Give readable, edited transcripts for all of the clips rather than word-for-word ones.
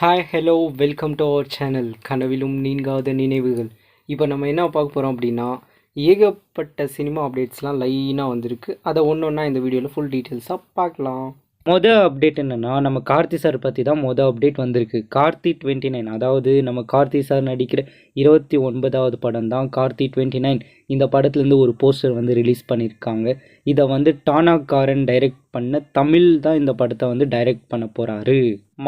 Hi hello welcome to our channel கனவிலும் நீங்காத நினைவுகள். இப்போ நம்ம என்ன பார்க்க போகிறோம் அப்படின்னா, ஏகப்பட்ட சினிமா அப்டேட்ஸ்லாம் லைனாக வந்திருக்கு. அதை ஒன்று ஒன்றா இந்த வீடியோவில் ஃபுல் டீட்டெயில்ஸாக பார்க்கலாம். அப்டேட் என்னென்னா, நம்ம கார்த்தி சார் பற்றி தான் அப்டேட் வந்திருக்கு. கார்த்தி 29, அதாவது நம்ம கார்த்தி சார் நடிக்கிற 29வது படம் தான் கார்த்தி 29. இந்த படத்துலேருந்து ஒரு போஸ்டர் ரிலீஸ் பண்ணியிருக்காங்க. இதை டானாக்காரன் டைரக்ட் பண்ண தமிழ் தான் இந்த படத்தை டைரக்ட் பண்ண போகிறாரு.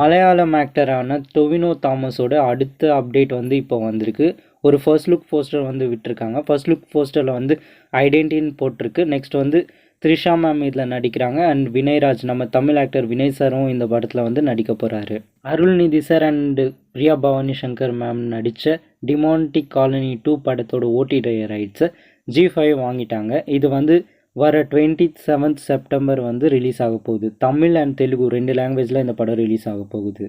மலையாளம் ஆக்டரான டொவினோ தாமஸோட அடுத்த அப்டேட் இப்போ வந்திருக்கு. ஒரு ஃபர்ஸ்ட் லுக் போஸ்டர் விட்டுருக்காங்க. ஃபர்ஸ்ட் லுக் போஸ்டரில் ஐடென்டின்னு போட்டிருக்கு. நெக்ஸ்ட் த்ரிஷா மேம் இதில் நடிக்கிறாங்க. அண்ட் வினய்ராஜ், நம்ம தமிழ் ஆக்டர் வினய் சாரும் இந்த படத்தில் நடிக்க போகிறாரு. Arulnithi sir and Priya Bhavani Shankar ma'am நடித்த டிமான்டிக் காலனி 2 படத்தோட ஓடிடி ரைட்ஸை G5 வாங்கிட்டாங்க. இது வர 27th செப்டம்பர் ரிலீஸ் ஆக போகுது. தமிழ் அண்ட் தெலுங்கு 2 லாங்குவேஜில் இந்த படம் ரிலீஸ் ஆக போகுது.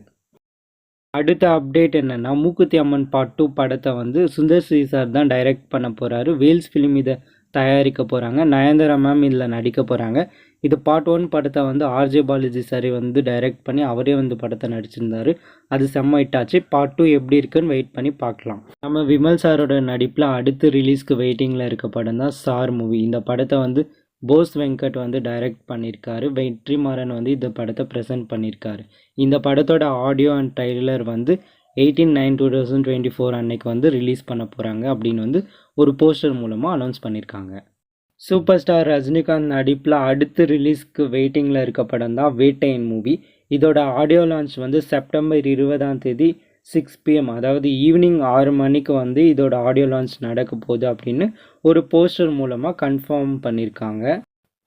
அடுத்த அப்டேட் என்னென்னா, மூக்குத்தி அம்மன் பார்ட் 2 படத்தை சுந்தர் சி சார் தான் டைரக்ட் பண்ண போகிறாரு. வேல்ஸ் ஃபிலிம் இதை தயாரிக்க போகிறாங்க. நயன்தாரா மேம் இதில் நடிக்க போகிறாங்க. இது பார்ட் 1 படத்தை ஆர்ஜே பாலாஜி சார் டைரக்ட் பண்ணி அவரே படத்தை நடிச்சிருந்தாரு. அது செம்ம ஹிட் ஆச்சு. பார்ட் 2 எப்படி இருக்குன்னு வெயிட் பண்ணி பார்க்கலாம். நம்ம விமல் சாரோட நடிப்பில் அடுத்து ரிலீஸ்க்கு வெயிட்டிங்கில் இருக்க படம் தான் சார் மூவி. இந்த படத்தை போஸ் வெங்கட் டைரக்ட் பண்ணியிருக்காரு. வெற்றிமாறன் இந்த படத்தை ப்ரெசென்ட் பண்ணியிருக்காரு. இந்த படத்தோட ஆடியோ அண்ட் ட்ரைலர் 18/9/2024 அன்னைக்கு ரிலீஸ் பண்ண போகிறாங்க அப்படின்னு ஒரு போஸ்டர் மூலமாக அனௌன்ஸ் பண்ணியிருக்காங்க. சூப்பர் ஸ்டார் ரஜினிகாந்த் நடிப்பில் அடுத்து ரிலீஸ்க்கு வெயிட்டிங்கில் இருக்க படம் தான் வேட்டையன் மூவி. இதோட ஆடியோ லான்ச் செப்டம்பர் 20 6 PM, அதாவது ஈவினிங் 6 மணிக்கு இதோட ஆடியோ லான்ச் நடக்க போகுது அப்படின்னு ஒரு போஸ்டர் மூலமாக கன்ஃபார்ம் பண்ணியிருக்காங்க.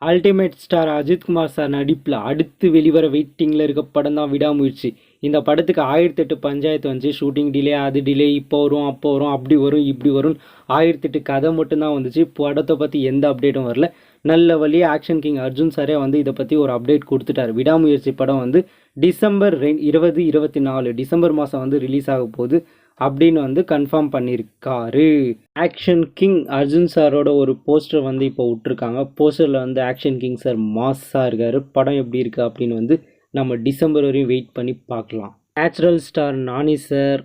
அல்டிமேட் ஸ்டார் அஜித்குமார் சார் நடிப்பில் அடுத்து வெளிவர வெயிட்டிங்கில் இருக்க படம் தான் விடாமுயற்சி. இந்த படத்துக்கு 1008 பஞ்சாயத்து ஷூட்டிங் டிலே, அது டிலே, இப்போ வரும் அப்போ வரும், அப்படி வரும் இப்படி வரும், 1008 கதை மட்டும்தான் வந்துச்சு. படத்தை பற்றி எந்த அப்டேட்டும் வரல. நல்ல வழி ஆக்ஷன் கிங் அர்ஜுன் சாரே இதை பற்றி ஒரு அப்டேட் கொடுத்துட்டார். விடாமுயற்சி படம் டிசம்பர் 2024 டிசம்பர் மாதம் ரிலீஸ் ஆக போகுது அப்படின்னு கன்ஃபார்ம் பண்ணியிருக்காரு. ஆக்ஷன் கிங் அர்ஜுன் சாரோட ஒரு போஸ்டர் இப்போ விட்டுருக்காங்க. போஸ்டரில் ஆக்ஷன் கிங் சார் மாஸாக இருக்கார். படம் எப்படி இருக்குது அப்படின்னு நம்ம டிசம்பர் வரையும் வெயிட் பண்ணி பார்க்கலாம். நேச்சுரல் ஸ்டார் நானி சார்,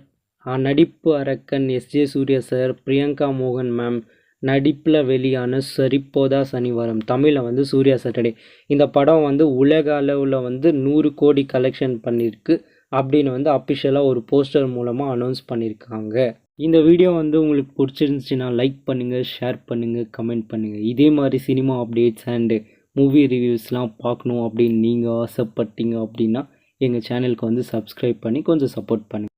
நடிப்பு அரக்கன் SJ சூர்யா சார், பிரியங்கா மோகன் மேம் நடிப்பில் வெளியான சரிப்போதா சனிவாரம், தமிழில் சூர்யா சாட்டர்டே. இந்த படம் உலக அளவில் 100 கோடி கலெக்ஷன் பண்ணியிருக்கு அப்படின்னு அஃபிஷியலாக ஒரு போஸ்டர் மூலமாக அனௌன்ஸ் பண்ணியிருக்காங்க. இந்த வீடியோ உங்களுக்கு பிடிச்சிருந்துச்சுன்னா லைக் பண்ணுங்கள், ஷேர் பண்ணுங்கள், கமெண்ட் பண்ணுங்கள். இதே மாதிரி சினிமா அப்டேட்ஸ் அண்டு மூவி ரிவ்யூஸ்லாம் பார்க்கணும் அப்படின்னு நீங்கள் ஆசைப்பட்டீங்க அப்படின்னா எங்கள் சேனலுக்கு சப்ஸ்கிரைப் பண்ணி கொஞ்சம் சப்போர்ட் பண்ணுங்கள்.